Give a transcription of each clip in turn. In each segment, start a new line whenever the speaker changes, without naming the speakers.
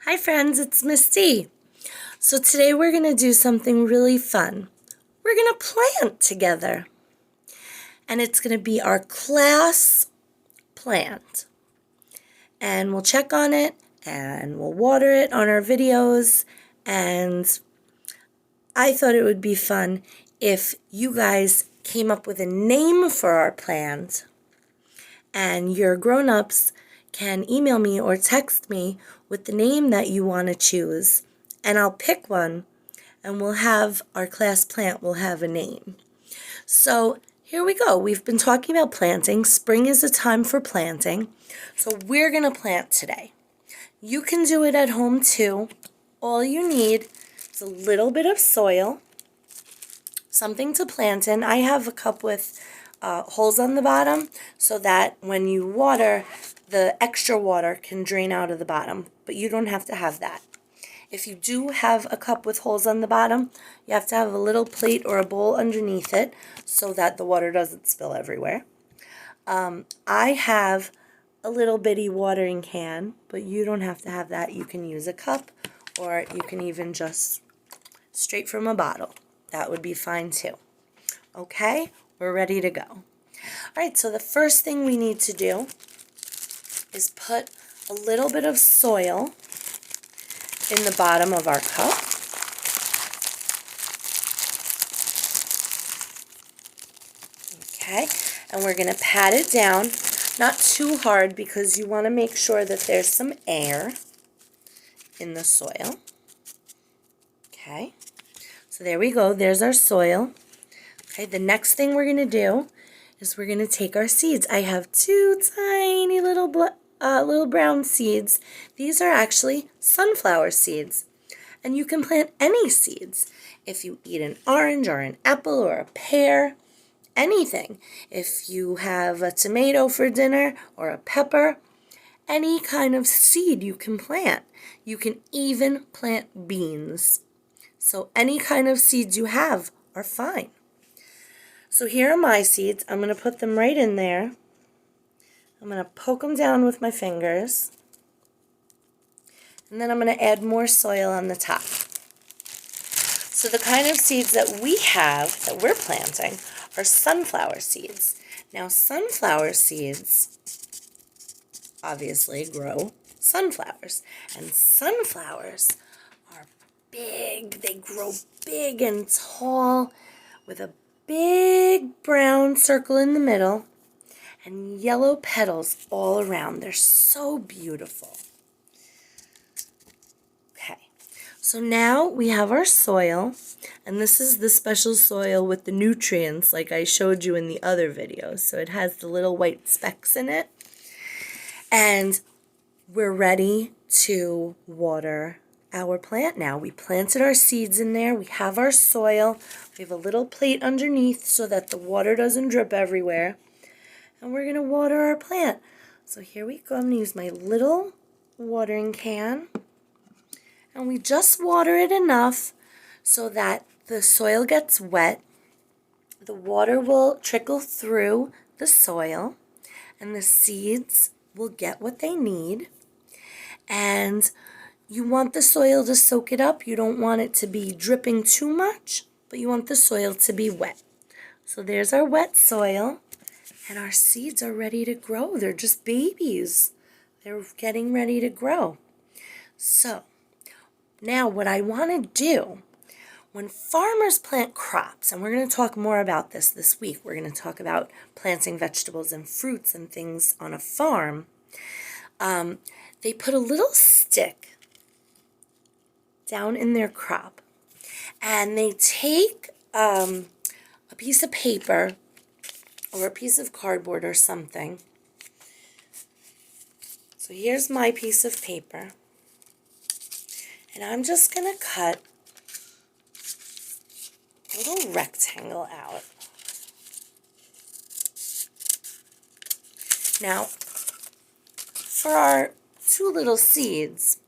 Hi friends, it's Miss D. So today we're going to do something really fun. We're going to plant together. And it's going to be our class plant. And we'll check on it and we'll water it on our videos. And I thought it would be fun if you guys came up with a name for our plant. And your grown-ups can email me or text me with the name that you want to choose, and I'll pick one, and we'll have our class plant will have a name. So here we go. We've been talking about planting. Spring is a time for planting, so we're going to plant today. You can do it at home too. All you need is a little bit of soil, something to plant in. I have a cup with holes on the bottom so that when you water, the extra water can drain out of the bottom, but you don't have to have that. If you do have a cup with holes on the bottom, you have to have a little plate or a bowl underneath it so that the water doesn't spill everywhere. I have a little bitty watering can, but you don't have to have that. You can use a cup, or you can even just straight from a bottle. That would be fine too. Okay, we're ready to go. All right, so the first thing we need to do is put a little bit of soil in the bottom of our cup. Okay, and we're going to pat it down, not too hard because you want to make sure that there's some air in the soil. Okay, so there we go. There's our soil. Okay, the next thing we're going to do is we're going to take our seeds. I have two tiny little brown seeds. These are actually sunflower seeds. And you can plant any seeds. If you eat an orange or an apple or a pear, anything. If you have a tomato for dinner or a pepper, any kind of seed you can plant. You can even plant beans. So any kind of seeds you have are fine. So here are my seeds. I'm going to put them right in there. I'm going to poke them down with my fingers. And then I'm going to add more soil on the top. So the kind of seeds that we have, that we're planting, are sunflower seeds. Now sunflower seeds obviously grow sunflowers. And sunflowers are big. They grow big and tall with a big brown circle in the middle and yellow petals all around. They're so beautiful. Okay, so now we have our soil, and this is the special soil with the nutrients like I showed you in the other videos. So it has the little white specks in it. And we're ready to water our plant now. We planted our seeds in there. We have our soil. We have a little plate underneath so that the water doesn't drip everywhere. And we're going to water our plant. So here we go. I'm going to use my little watering can. And we just water it enough so that the soil gets wet. The water will trickle through the soil and the seeds will get what they need. And you want the soil to soak it up. You don't want it to be dripping too much, but you want the soil to be wet. So there's our wet soil, and our seeds are ready to grow. They're just babies. They're getting ready to grow. So now what I want to do, when farmers plant crops, and we're going to talk more about this week. We're going to talk about planting vegetables and fruits and things on a farm. They put a little stick down in their crop, and they take a piece of paper or a piece of cardboard or something. So here's my piece of paper, and I'm just going to cut a little rectangle out. Now, for our two little seeds,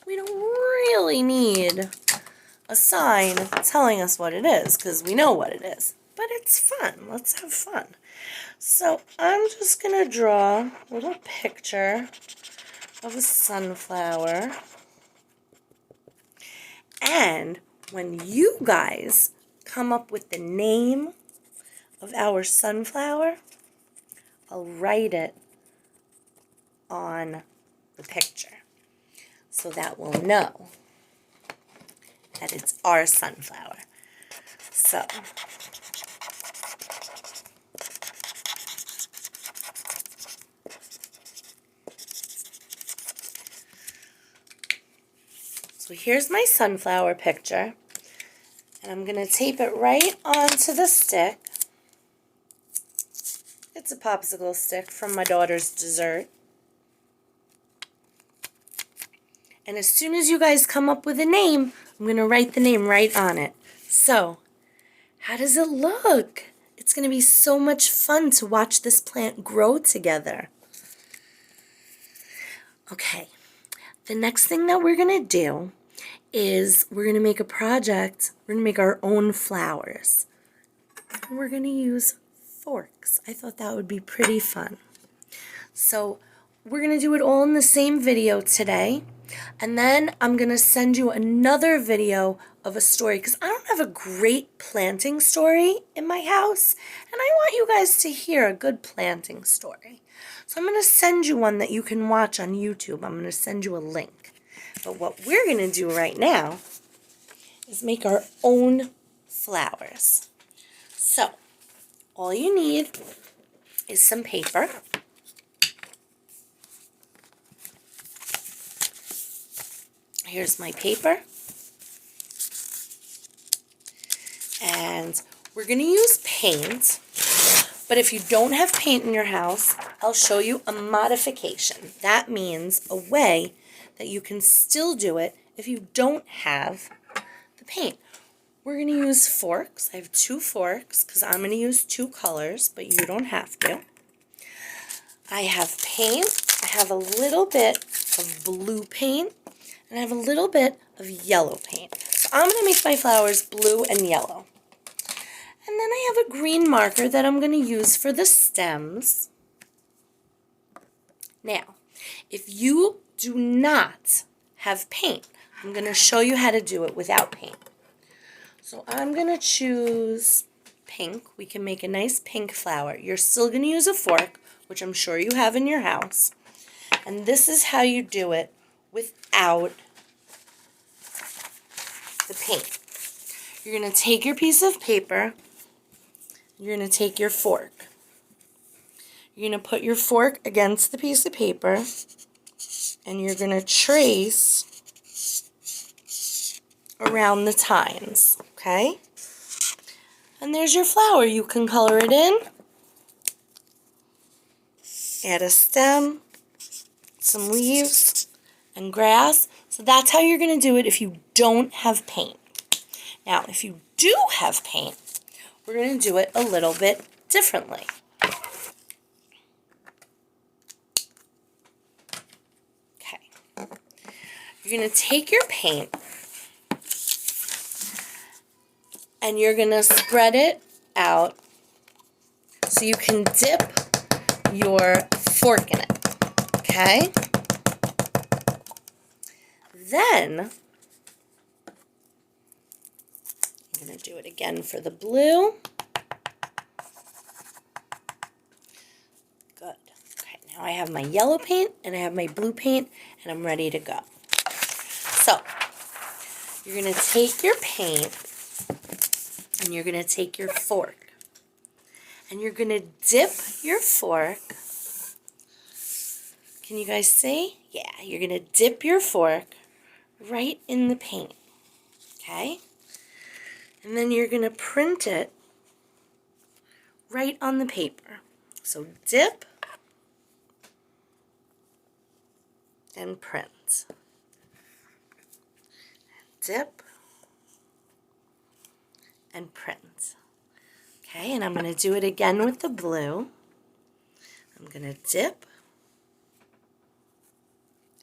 we don't really need a sign telling us what it is because we know what it is. But it's fun. Let's have fun. So I'm just going to draw a little picture of a sunflower. And when you guys come up with the name of our sunflower, I'll write it on the picture so that we'll know that it's our sunflower. So here's my sunflower picture, and I'm going to tape it right onto the stick. It's a popsicle stick from my daughter's dessert. And as soon as you guys come up with a name, I'm going to write the name right on it. So, how does it look? It's going to be so much fun to watch this plant grow together. Okay, the next thing that we're going to do is we're going to make a project. We're going to make our own flowers. And we're going to use forks. I thought that would be pretty fun. So we're going to do it all in the same video today. And then I'm going to send you another video of a story because I don't have a great planting story in my house. And I want you guys to hear a good planting story. So I'm going to send you one that you can watch on YouTube. I'm going to send you a link. But what we're going to do right now is make our own flowers. So all you need is some paper. Here's my paper. And we're going to use paint. But if you don't have paint in your house, I'll show you a modification. That means a way that you can still do it if you don't have the paint. We're going to use forks. I have 2 forks because I'm going to use 2 colors, but you don't have to. I have paint. I have a little bit of blue paint, and I have a little bit of yellow paint. So I'm going to make my flowers blue and yellow. And then I have a green marker that I'm going to use for the stems. Now, if you do not have paint, I'm going to show you how to do it without paint. So I'm going to choose pink. We can make a nice pink flower. You're still going to use a fork, which I'm sure you have in your house. And this is how you do it without the paint. You're going to take your piece of paper. You're going to take your fork. You're going to put your fork against the piece of paper, and you're going to trace around the tines, okay? And there's your flower. You can color it in, add a stem, some leaves, and grass. So that's how you're going to do it if you don't have paint. Now, if you do have paint, we're going to do it a little bit differently. Okay. You're going to take your paint and you're going to spread it out so you can dip your fork in it. Okay? Then I'm going to do it again for the blue. Good. Okay, now I have my yellow paint and I have my blue paint and I'm ready to go. So, you're going to take your paint and you're going to take your fork and you're going to dip your fork. Can you guys see? Yeah, you're going to dip your fork right in the paint. Okay? And then you're going to print it right on the paper. So dip and print. Dip and print. Okay, and I'm going to do it again with the blue. I'm going to dip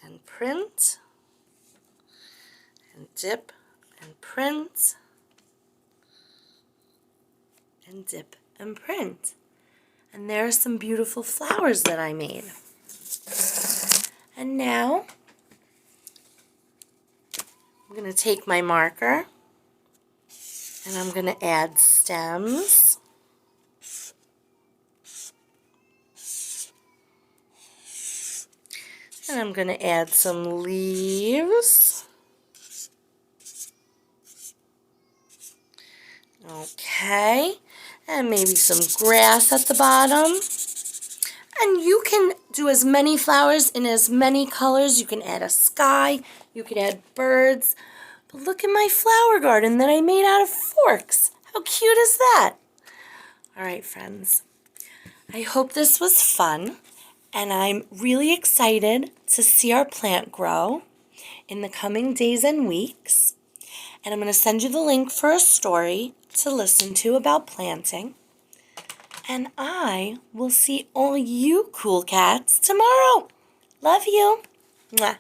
and print and dip and print and dip and print. And there are some beautiful flowers that I made. And now I'm going to take my marker and I'm going to add stems. And I'm going to add some leaves. Okay, and maybe some grass at the bottom. And you can do as many flowers in as many colors. You can add a sky, you can add birds. But look at my flower garden that I made out of forks. How cute is that? All right, friends. I hope this was fun. And I'm really excited to see our plant grow in the coming days and weeks. And I'm going to send you the link for a story to listen to about planting. And I will see all you cool cats tomorrow. Love you. Mwah.